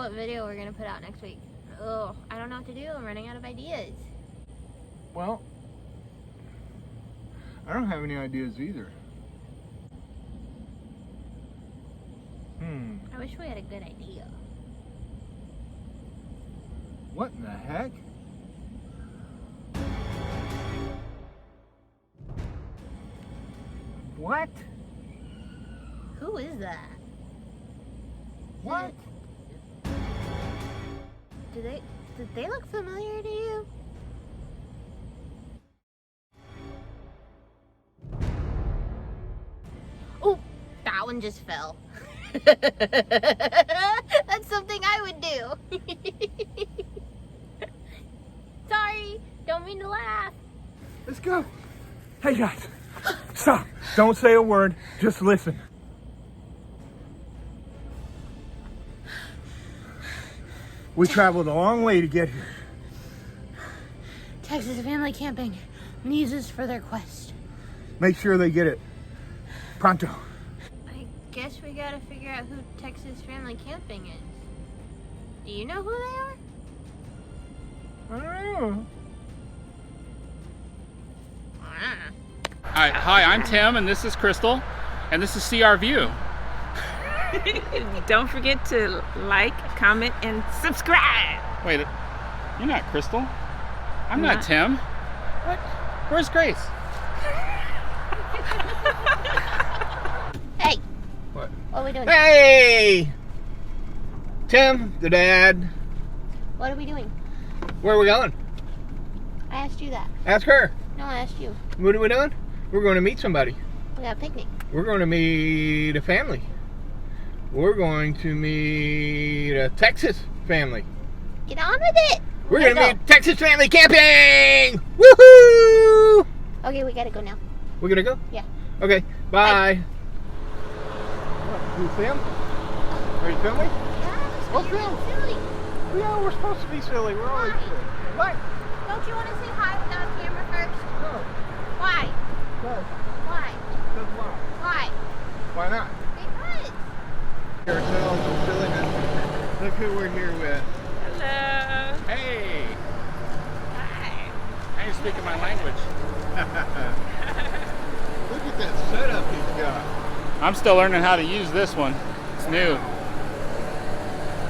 what video we're gonna put out next week. Oh, I don't know what to do. I'm running out of ideas. Well, I don't have any ideas either. I wish we had a good idea. What in the heck? What? Who is that? What? Did they look familiar to you? Oh, that one just fell. That's something I would do. Sorry, don't mean to laugh. Let's go. Hey guys, stop. Don't say a word, just listen. We traveled a long way to get here. Texas Family Camping needs us for their quest. Make sure they get it pronto. I guess we gotta figure out who Texas Family Camping is. Do you know who they are? I don't know. Hi, I'm Tim, and this is Crystal, and this is seeouRView. Don't forget to like, comment, and subscribe. Wait, you're not Crystal. I'm not Tim. What? Where's Grace? Hey, What? what are we doing? Hey! Tim, the dad. What are we doing? Where are we going? I asked you that. Ask her. No, I asked you. What are we doing? We're going to meet somebody. We got a picnic. We're going to meet a family. We're going to meet a Texas family. Get on with it. We're We going to gotta meet Texas Family Camping! Woohoo! go. Okay, we gotta go now. We're going to go? Yeah. Okay, bye. You film? Are you filming? Yeah, What's wrong? silly. Yeah, we're supposed to be silly. We're always Why? silly. What? Don't you want to say hi without a camera first? No. Why? No. Why? That's why. Why? Why not? Because. Ourselves and silliness. Look who we're here with. Hello. Hey, Hi. now you're speaking my language. Look at that setup he's got. I'm still learning how to use this one. It's new.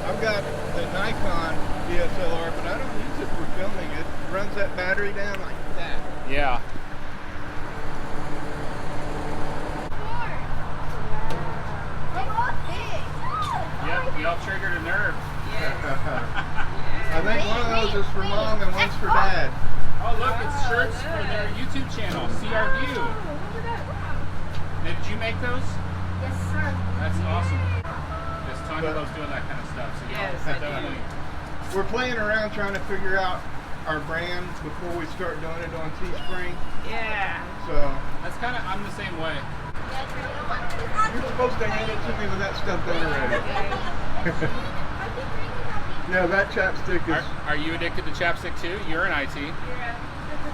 I've got the Nikon DSLR, but I don't use it for filming. It runs that battery down like that. Yeah. Yep, we all triggered a nerve. I think one of those is for mom and one's for dad. Oh, look, it's shirts for their YouTube channel, seeouRView. Now, did you make those? Yes, sir. That's awesome. Yes, Tanya loves doing that kind of stuff. So Yes, y'all I do. definitely. We're playing around trying to figure out our brand before we start doing it on Teespring. Yeah. So That's kind of, I'm the same way. you're supposed to hand it to me with that stuff done already. Yeah, that chapstick is. Are you addicted to chapstick too? You're an IT.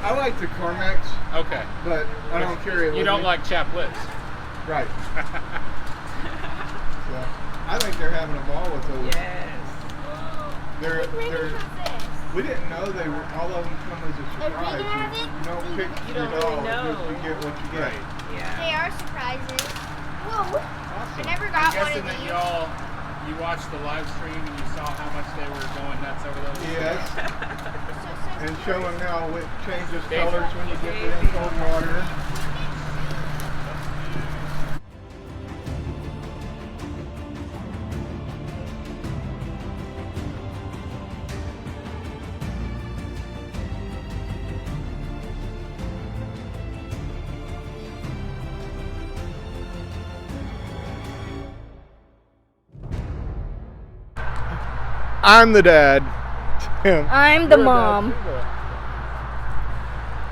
I like the Carmex, Okay. but I don't carry it. You with don't me. like chap lips. Right. So, I think they're having a ball with those. Yes. They're. We didn't know they were. All of them come as a surprise. You don't pick You your don't doll. really know. Just you get what you get. Yeah. They are surprises. Whoa. I Awesome. never got one Guessing of that these. you watched the live stream and you saw how much they were going nuts over those. Yes. And show them how it changes Baby. colors when you get it in cold water. I'm the dad. Tim. I'm the You're a dad mom. too, though.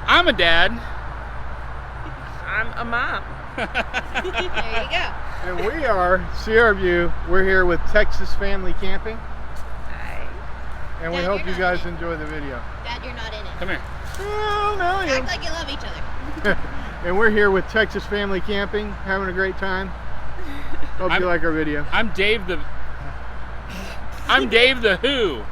I'm a dad. I'm a mom. There you go. And we are seeouRView. We're here with Texas Family Camping, Hi. and we Dad, hope you're you not guys in it. enjoy the video. Dad, you're not in it. Come here. Oh, no, Act like you love each other. And we're here with Texas Family Camping, having a great time. Hope I'm- you like our video. I'm Dave the. I'm Dave the Who.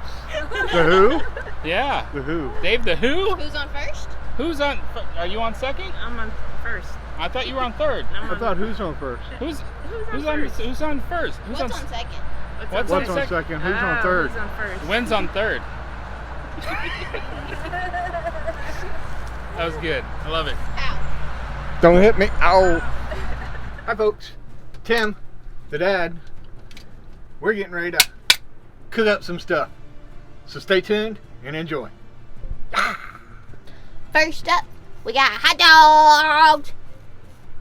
The who? Yeah. The who? Dave the Who? Who's on first? Who's on? Are you on second? I'm on first. I thought you were on third. I thought who's on first? Who's Who's on first? Who's on first? Who's What's on second? What's What's on sec- second? Who's on third? Who's on first? When's on third? That was good. I love it. Ow. Don't hit me. Ow. Hi, folks. Tim, the dad. We're getting ready to cook up some stuff. So stay tuned and enjoy. First up, we got hot dogs.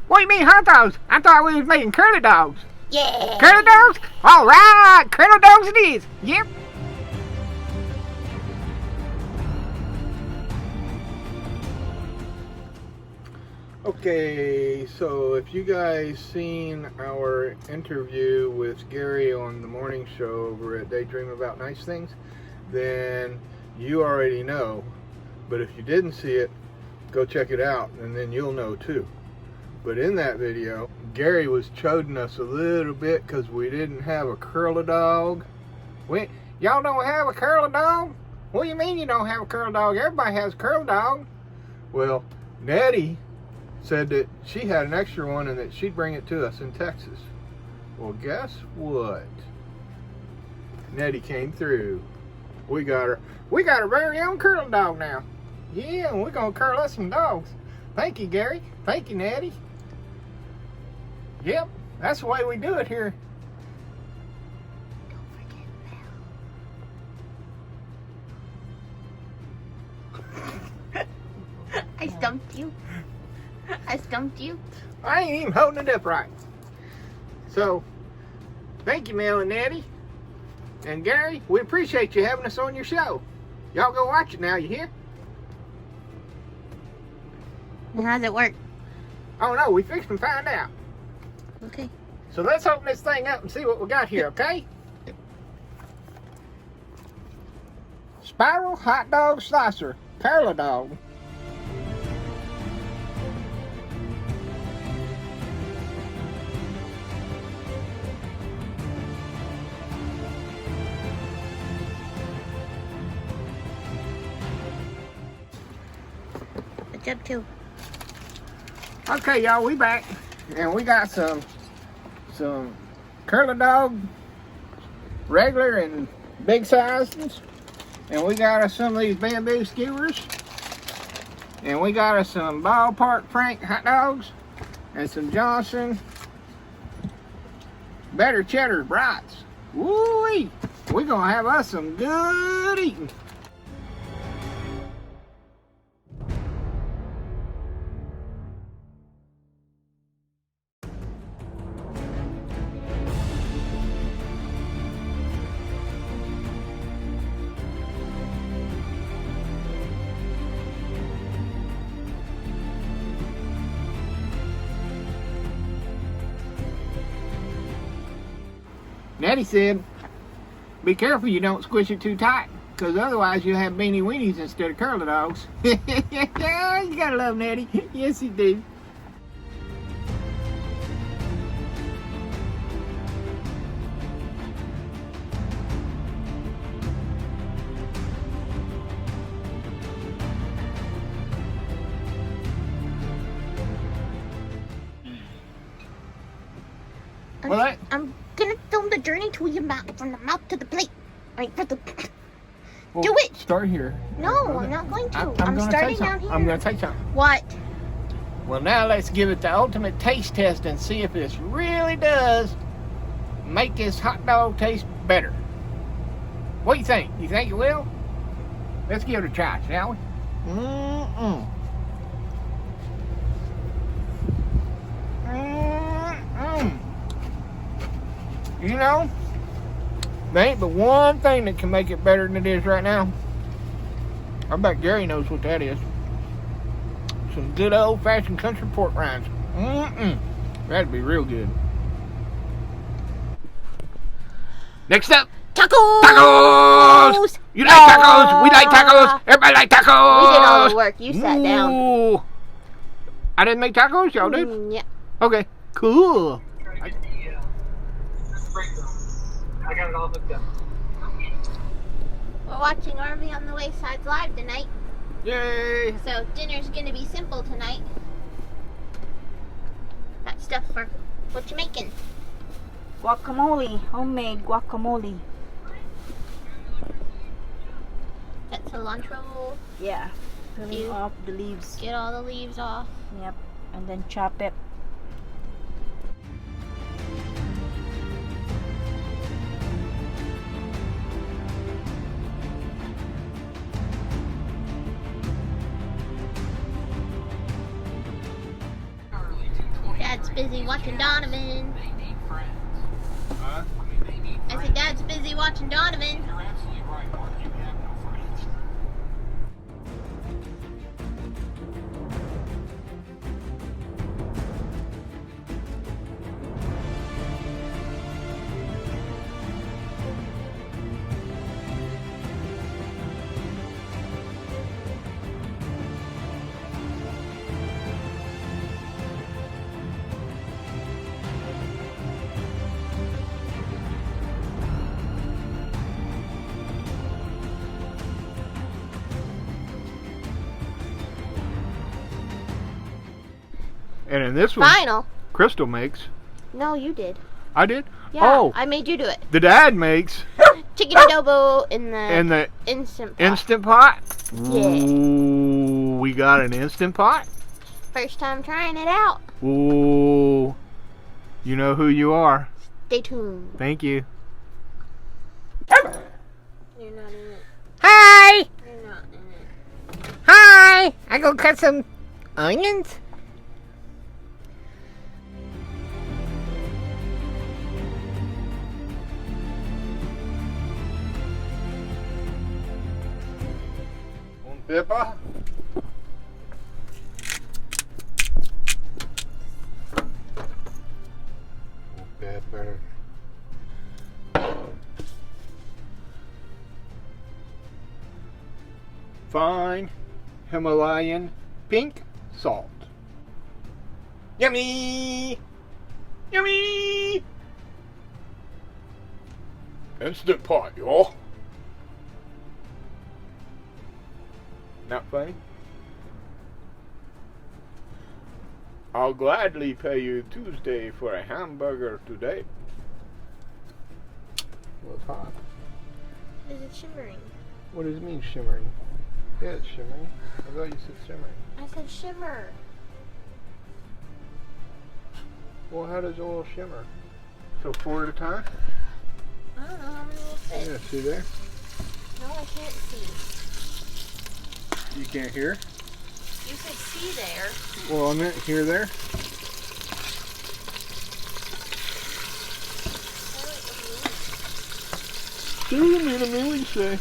What do you mean hot dogs? I thought we was making curly dogs. Yeah. Curly dogs? All right, curly dogs it is. Yep. Okay, so if you guys seen our interview with Gary on the morning show over at Daydream About Nice Things, then you already know. But if you didn't see it, go check it out and then you'll know too. But in that video, Gary was choding us a little bit because we didn't have a curly dog. Y'all don't have a curly dog? What do you mean you don't have a curly dog? Everybody has a curly dog. Well, Nettie said that she had an extra one and that she'd bring it to us in Texas. Well, guess what? Nettie came through. We got our very own curly dog now. Yeah, and we're gonna curl us some dogs. Thank you, Gary. Thank you, Nettie. Yep, that's the way we do it here. I stumped you. I stumped you. I ain't even holding it up right. So, thank you, Mel and Nettie. And Gary, we appreciate you having us on your show. Y'all go watch it now, you hear? How does it work? Oh no, we fixed and find out. Okay. So let's open this thing up and see what we got here, okay? Spiral hot dog slicer, curly dog. What's up, too? Okay, y'all, we back, and we got some curly dog, regular and big sizes, and we got us some of these bamboo skewers, and we got us some ballpark Frank hot dogs, and some Johnson better cheddar brats. Woo-wee! We're gonna have us some good eating. Nettie said, be careful you don't squish it too tight, because otherwise you'll have beanie weenies instead of curly dogs. You gotta love Nettie. Yes, you do. Well, I'm gonna film the journey to your mouth, from the mouth to the plate. Right, for the... well, Do it! Start here. No, I'm not going to. I'm gonna starting say down something. here. I'm gonna say something. What? Well, now let's give it the ultimate taste test and see if this really does make this hot dog taste better. What do you think? You think it will? Let's give it a try, shall we? Mm-mm. Mm-mm. You know, there ain't but one thing that can make it better than it is right now. I bet Gary knows what that is. Some good old-fashioned country pork rinds. Mm-mm. That'd be real good. Next up, Tacos! tacos! You like tacos? We like tacos. Everybody like tacos. We did all the work. You sat down. Ooh. I didn't make tacos, y'all did? Yeah. Okay, cool. I got it all hooked up. watching RV On The Wayside live tonight. Yay! So dinner's gonna be simple tonight. Got stuff for what you making? Guacamole, homemade guacamole. Got cilantro. Yeah, peeling Ew. off the leaves. Get all the leaves off. Yep, and then chop it. Dad's busy watching Donovan. Huh? I said Dad's busy watching Donovan. And in this one, Final. Crystal makes. No, you did. I did? Yeah, Oh, I made you do it. the dad makes Chicken adobo in in the the instant pot. Instant Pot? Yeah. Ooh, we got an Instant Pot? First time trying it out. Ooh, you know who you are. Stay tuned. Thank you. You're not in it. Hi! You're not in it. Hi! I go cut some onions. Un pepper. Un pepper. Fine Himalayan pink salt. Yummy! Yummy! Instant Pot, y'all. Not funny? I'll gladly pay you Tuesday for a hamburger today. Well, it's hot. Is it shimmering? What does it mean, shimmering? Yeah, it's shimmering. I thought you said simmering. I said shimmer. Well, how does oil shimmer? So 4 at a time? I don't know how many will fit. Yeah, see there? No, I can't see. You can't hear? You said see there. Well, I meant hear there. See what you mean what you say.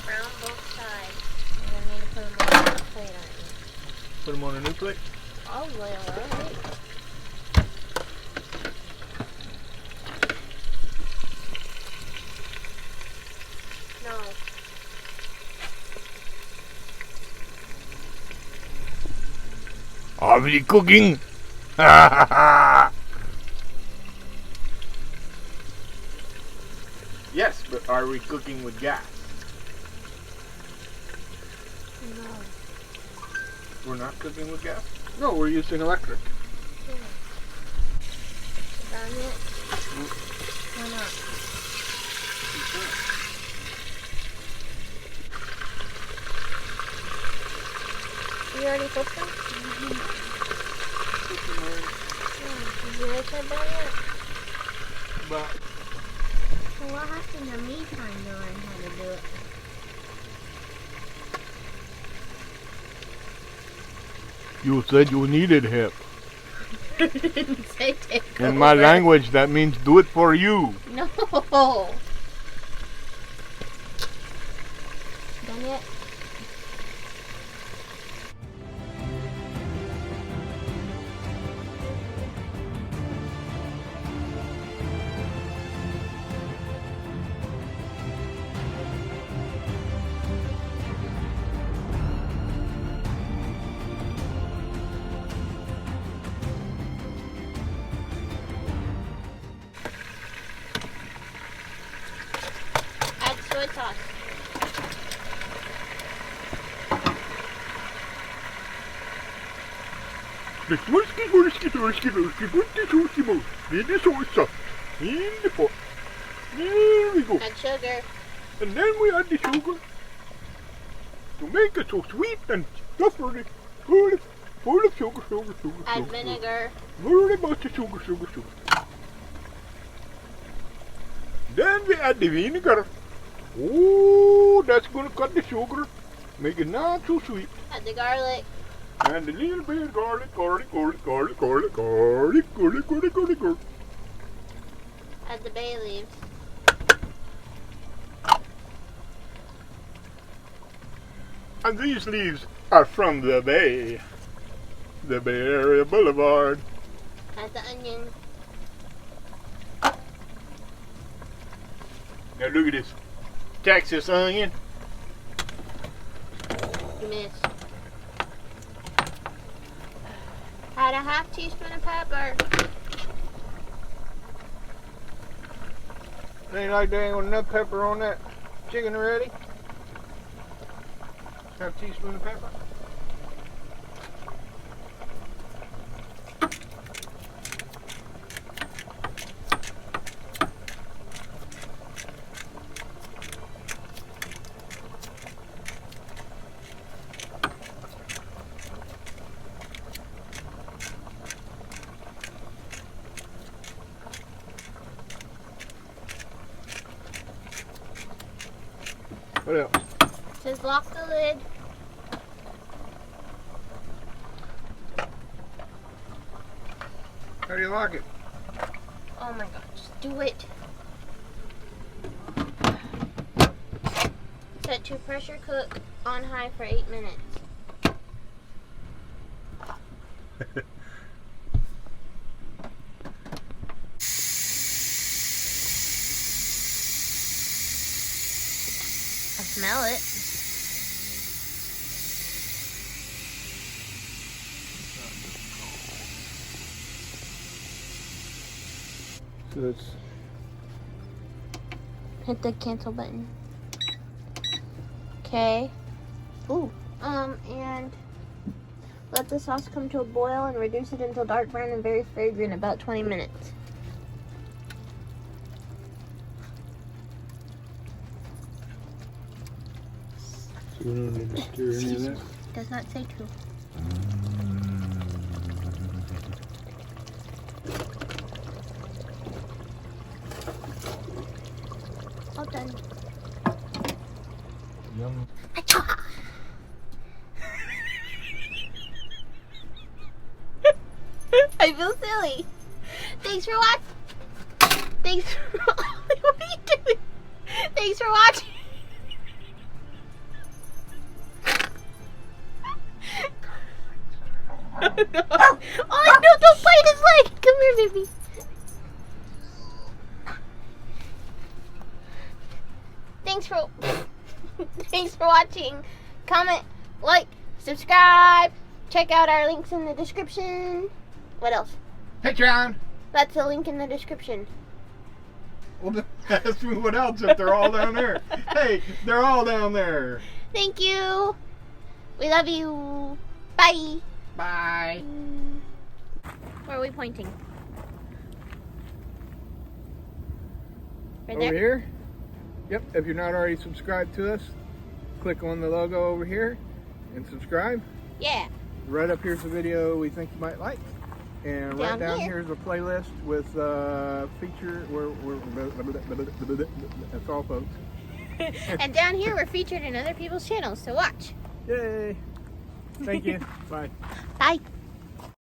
Brown both sides. And I need to put them on the plate, aren't you? Put them on a new plate. Oh, well, alright. No. Are we cooking? Yes, but are we cooking with gas? No. We're not cooking with gas? No, we're using electric. Darn it. Why not? You already cooked them? Did you make that down yet? But Well, what happened to me trying to learn how to do it? you said you needed help. Didn't say take In my over. language, that means do it for you. No. Done yet? soy sauce. The swisky wursky wursky wursky wursky wursky wursky. In the soy sauce. In the pot. There we go. Add sugar. And then we add the sugar. To make it so sweet and stuffery. Full of sugar, sugar, sugar. Add vinegar. Very much sugar, sugar, sugar. Then we add the vinegar. Oh, that's gonna cut the sugar. Make it not so sweet. Add the garlic. And a little bit of garlic, garlic, garlic, garlic, garlic, garlic, garlic, garlic, garlic, garlic. Add the bay leaves. And these leaves are from the Bay Area Boulevard. Add the onion. Now look at this Texas onion. You missed. Add a half teaspoon of pepper. Ain't like there ain't enough pepper on that chicken already. Half teaspoon of pepper. What else? It says lock the lid. How do you lock it? Oh my gosh, just do it. Set to pressure cook on high for 8 minutes. I smell it. So it's Hit the cancel button. Okay. Ooh. And let the sauce come to a boil and reduce it until dark brown and very fragrant, about 20 minutes. so we don't need to stir any of that. Does not say to. All done. Yum. Achoo! I feel silly. Thanks for watching. Thanks for what are you doing? Thanks for watching. Oh no, don't bite his leg. Come here, baby. Thanks for watching. Comment, like, subscribe. Check out our links in the description. What else? Patreon. That's the link in the description. Well, ask me what else if they're all down there. Hey, they're all down there. Thank you. We love you. Bye. Bye. Where are we pointing? Right Over there? here? Yep, if you're not already subscribed to us, click on the logo over here and subscribe. Yeah. Right up here's a video we think you might like. And right down here is a playlist with feature. That's all, folks. And down here we're featured in other people's channels, so watch. Yay. Thank you. Bye. Bye.